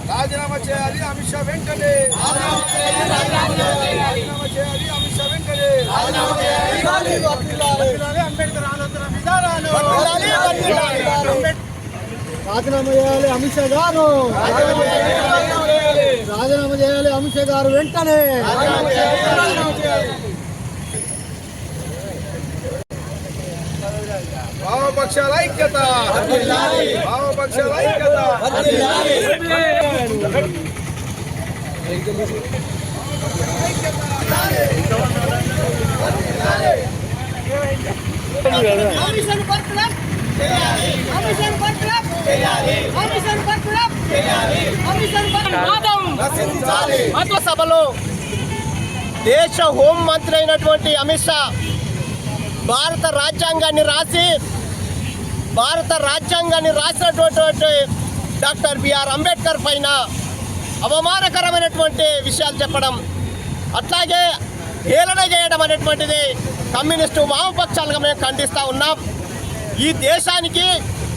రాజీనామా చేయాలి అమిత్ షా వెంటనే. రాజీనామా చేయాలి అమిత్ షా వెంటనే. అంబేద్కర్ ఆలోచన విధానాలు రాజీనామా చేయాలి అమిత్ షా గారు. రాజీనామా చేయాలి అమిత్ షా గారు వెంటనే. వామపక్షాల ఐక్యత, వామపక్షాల ఐక్యత. సభలో దేశ హోం మంత్రి అయినటువంటి అమిత్ షా భారత రాజ్యాంగాన్ని రాసినటువంటి డాక్టర్ బిఆర్ అంబేద్కర్ పైన అవమానకరమైనటువంటి విషయాలు చెప్పడం, అట్లాగే హేళన చేయడం అనేటువంటిది కమ్యూనిస్టు వామపక్షాలుగా మేము ఖండిస్తూ ఉన్నాం. ఈ దేశానికి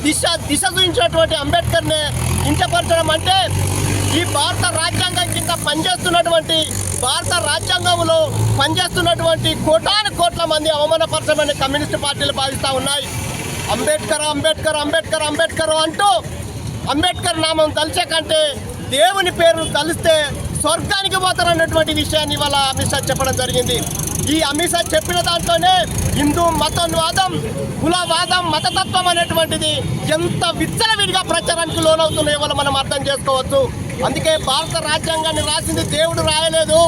దిశ చూపించినటువంటి అంబేద్కర్ని కించపరచడం అంటే ఈ భారత రాజ్యాంగం కింద పనిచేస్తున్నటువంటి, భారత రాజ్యాంగంలో పనిచేస్తున్నటువంటి కోటాను కోట్ల మంది అవమానపరచమని కమ్యూనిస్టు పార్టీలు భావిస్తూ ఉన్నాయి. అంబేద్కర్ అంబేద్కర్ అంబేద్కర్ అంబేద్కర్ అంటూ అంబేద్కర్ నామం తలిచే కంటే దేవుని పేరు తలిస్తే స్వర్గానికి పోతారన్నటువంటి విషయాన్ని ఇవాళ అమిత్ షా చెప్పడం జరిగింది. ఈ అమిత్ షా చెప్పిన దాంట్లోనే హిందూ మతోన్వాదం, కులవాదం, మతతత్వం అనేటువంటిది ఎంత విచ్చలవిడిగా ప్రచారానికి లోనవుతున్నాయో ఇవాళ మనం అర్థం చేసుకోవచ్చు. అందుకే భారత రాజ్యాంగాన్ని రాసింది దేవుడు రాయలేదు,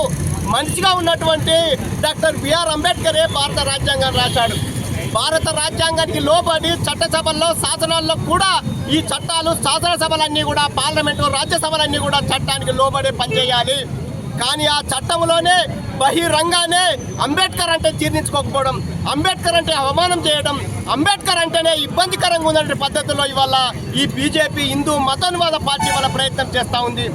మనిషిగా ఉన్నటువంటి డాక్టర్ బిఆర్ అంబేద్కరే భారత రాజ్యాంగాన్ని రాశాడు. భారత రాజ్యాంగానికి లోబడి చట్టసభల్లో, శాసనాల్లో కూడా ఈ చట్టాలు, శాసనసభలన్నీ కూడా, పార్లమెంటు, రాజ్యసభలన్నీ కూడా చట్టానికి లోబడి పనిచేయాలి. కానీ ఆ చట్టంలోనే బహిరంగానే అంబేద్కర్ అంటే జీర్ణించుకోకపోవడం, అంబేద్కర్ అంటే అవమానం చేయడం, అంబేద్కర్ అంటేనే ఇబ్బందికరంగా ఉందనే పద్ధతిలో ఇవాళ ఈ బీజేపీ హిందూ మతోన్వాద పార్టీ వాళ్ళ ప్రయత్నం చేస్తూ ఉంది.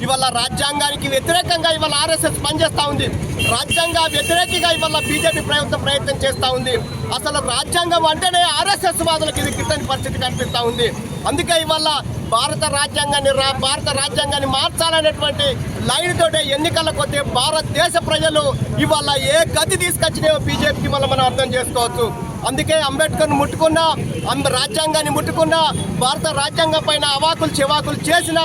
ఇవాళ రాజ్యాంగానికి వ్యతిరేకంగా ఇవాళ ఆర్ఎస్ఎస్ పనిచేస్తూ ఉంది, రాజ్యాంగ వ్యతిరేకంగా ఇవాళ బీజేపీ ప్రభుత్వం ప్రయత్నం చేస్తూ ఉంది. అసలు రాజ్యాంగం అంటేనే ఆర్ఎస్ఎస్ వాదులకు ఇది గిట్టని పరిస్థితి కనిపిస్తూ ఉంది. అందుకే ఇవాళ భారత రాజ్యాంగాన్ని మార్చాలనేటువంటి లైన్ తోటే ఎన్నికలకు వస్తే భారతదేశ ప్రజలు ఇవాళ ఏ గతి తీసుకొచ్చినాయో బీజేపీకి మనం అర్థం చేసుకోవచ్చు. అందుకే అంబేద్కర్ను ముట్టుకున్నా, రాజ్యాంగాన్ని ముట్టుకున్నా, భారత రాజ్యాంగం పైన అవాకులు చెవాకులు చేసిన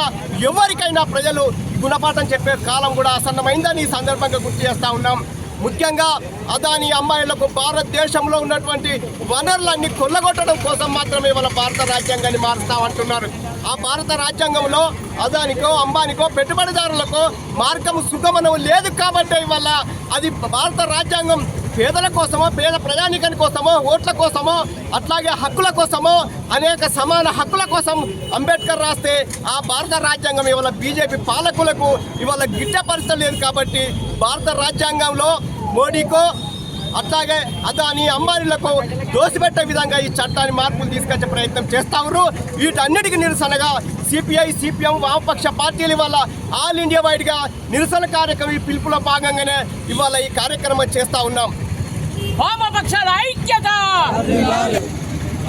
ఎవరికైనా ప్రజలు గుణపాఠం చెప్పే కాలం కూడా ఆసన్నమైందని ఈ సందర్భంగా గుర్తు చేస్తూ ఉన్నాం. ముఖ్యంగా అదానీ అమ్మాయిలకు భారతదేశంలో ఉన్నటువంటి వనరులన్నీ కొల్లగొట్టడం కోసం మాత్రమే వాళ్ళ భారత రాజ్యాంగాన్ని మారుస్తామంటున్నారు. ఆ భారత రాజ్యాంగంలో అదానికో, అంబానికో, పెట్టుబడిదారులకు మార్గం సుగమనం లేదు కాబట్టి ఇవాళ అది భారత రాజ్యాంగం పేదల కోసమో, పేద ప్రజానీకాని కోసమో, ఓట్ల కోసమో, అట్లాగే హక్కుల కోసమో, అనేక సమాన హక్కుల కోసం అంబేద్కర్ రాస్తే ఆ భారత రాజ్యాంగం ఇవాళ బీజేపీ పాలకులకు ఇవాళ గిట్టపరచలేదు. కాబట్టి భారత రాజ్యాంగంలో మోడీకో, అట్లాగే అదానీ అంబానీలకు దోసిపెట్టే విధంగా ఈ చట్టాన్ని మార్పులు తీసుకొచ్చే ప్రయత్నం చేస్తారు. వీటన్నిటికీ నిరసనగా సిపిఐ, సిపిఎం, వామపక్ష పార్టీలు ఇవాళ ఆల్ ఇండియా వైడ్గా నిరసన కార్యక్రమం ఈ పిలుపులో భాగంగానే ఇవాళ ఈ కార్యక్రమం చేస్తూ ఉన్నాం. వామపక్షాల ఐక్యత.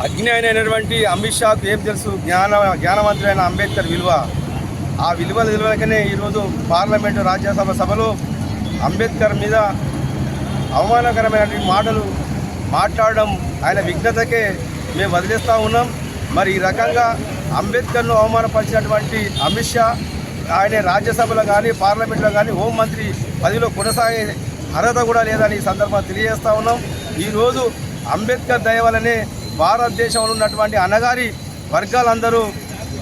అజ్ఞానైనటువంటి అమిత్ షాకు ఏం తెలుసు? జ్ఞానవంతుడైన అంబేద్కర్ విలువ. ఆ విలువలకనే ఈరోజు పార్లమెంటు, రాజ్యసభ సభలో అంబేద్కర్ మీద అవమానకరమైనటువంటి మాటలు మాట్లాడడం ఆయన విఘ్నతకే మేము వదిలేస్తూ ఉన్నాం. మరి ఈ రకంగా అంబేద్కర్ను అవమానపరిచినటువంటి అమిత్ షా ఆయన రాజ్యసభలో కానీ, పార్లమెంట్లో కానీ హోంమంత్రి పదవిలో కొనసాగే అర్హత కూడా లేదని ఈ సందర్భంగా తెలియజేస్తూ ఉన్నాం. ఈరోజు అంబేద్కర్ దయ వల్లనే భారతదేశంలో ఉన్నటువంటి అణగారి వర్గాలందరూ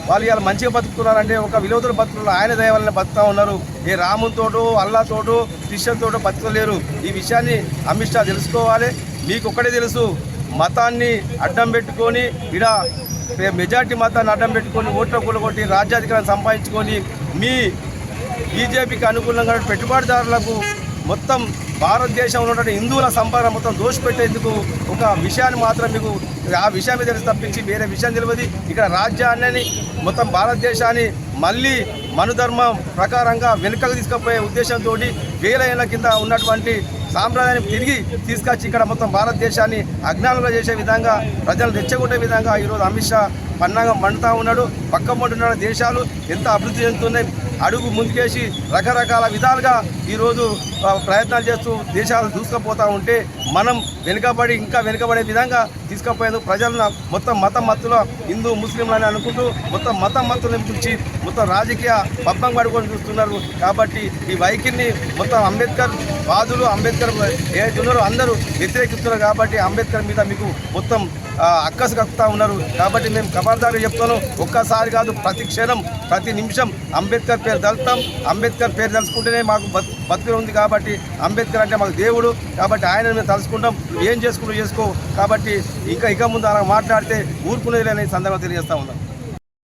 వాళ్ళు ఇలా మంచిగా బతుకుతున్నారంటే ఒక విలువతో బతుకున్నారు. ఆయన దయ వల్లనే బతుకుతూ ఉన్నారు. ఏ రాముతోటో, అల్లాతోటో, క్రిస్టియన్తోటో బతుకలేరు. ఈ విషయాన్ని అమిత్ షా తెలుసుకోవాలి. మీకు ఒక్కటే తెలుసు, మతాన్ని అడ్డం పెట్టుకొని, ఇలా మెజార్టీ మతాన్ని అడ్డం పెట్టుకొని ఓట్ల కూలగొట్టి రాజ్యాధికారాన్ని సంపాదించుకొని మీ బీజేపీకి అనుకూలంగా పెట్టుబడిదారులకు మొత్తం భారతదేశంలో ఉన్న హిందువుల సంపద మొత్తం దోషపెట్టేందుకు ఒక విషయాన్ని మాత్రం మీకు ఆ విషయాన్ని తెలిసి తప్పించి వేరే విషయం తెలియదు. ఇక్కడ రాజ్యాన్ని మొత్తం భారతదేశాన్ని మళ్ళీ మనుధర్మం ప్రకారంగా వెనుకకు తీసుకుపోయే ఉద్దేశంతో వేల ఏళ్ల కింద ఉన్నటువంటి సాంప్రదాయాన్ని తిరిగి తీసుకొచ్చి ఇక్కడ మొత్తం భారతదేశాన్ని అజ్ఞానంలో చేసే విధంగా, ప్రజలు రెచ్చగొట్టే విధంగా ఈరోజు అమిత్ షా పన్నాగం పండుతూ ఉన్నాడు. పక్క పండున్న దేశాలు ఎంత అభివృద్ధి చెందుతున్నాయి, అడుగు ముందుకేసి రకరకాల విధాలుగా ఈరోజు ప్రయత్నాలు చేస్తూ దేశాలు దూసుకుపోతూ ఉంటే మనం వెనుకబడి ఇంకా వెనుకబడే విధంగా తీసుకుపోయేందుకు ప్రజలను మొత్తం మతం మత్తులో హిందూ ముస్లింలని అనుకుంటూ మొత్తం మతం మత్తులను గురించి మొత్తం రాజకీయ పబ్బం పడుకొని చూస్తున్నారు. కాబట్టి ఈ వైఖరిని మొత్తం అంబేద్కర్ వాదులు అంబేద్కర్ ఏదైతే ఉన్నారో అందరూ వ్యతిరేకిస్తున్నారు. కాబట్టి అంబేద్కర్ మీద మీకు మొత్తం అక్కసు కక్కుతూ ఉన్నారు. కాబట్టి మేము ఖబర్దారుగా చెప్తాను, ఒక్కసారి కాదు ప్రతి క్షణం ప్రతి నిమిషం అంబేద్కర్ పేరు తలుస్తాం. అంబేద్కర్ పేరు తలుచుకుంటేనే మాకు బతుకు ఉంది. కాబట్టి అంబేద్కర్ అంటే మాకు దేవుడు. కాబట్టి ఆయన మేము తలుచుకుంటాం. ఏం చేసుకుంటూ చేసుకో. కాబట్టి ఇక ముందు అలా మాట్లాడితే ఊరుకునేది లేని సందర్భంగా తెలియజేస్తూ ఉన్నాం.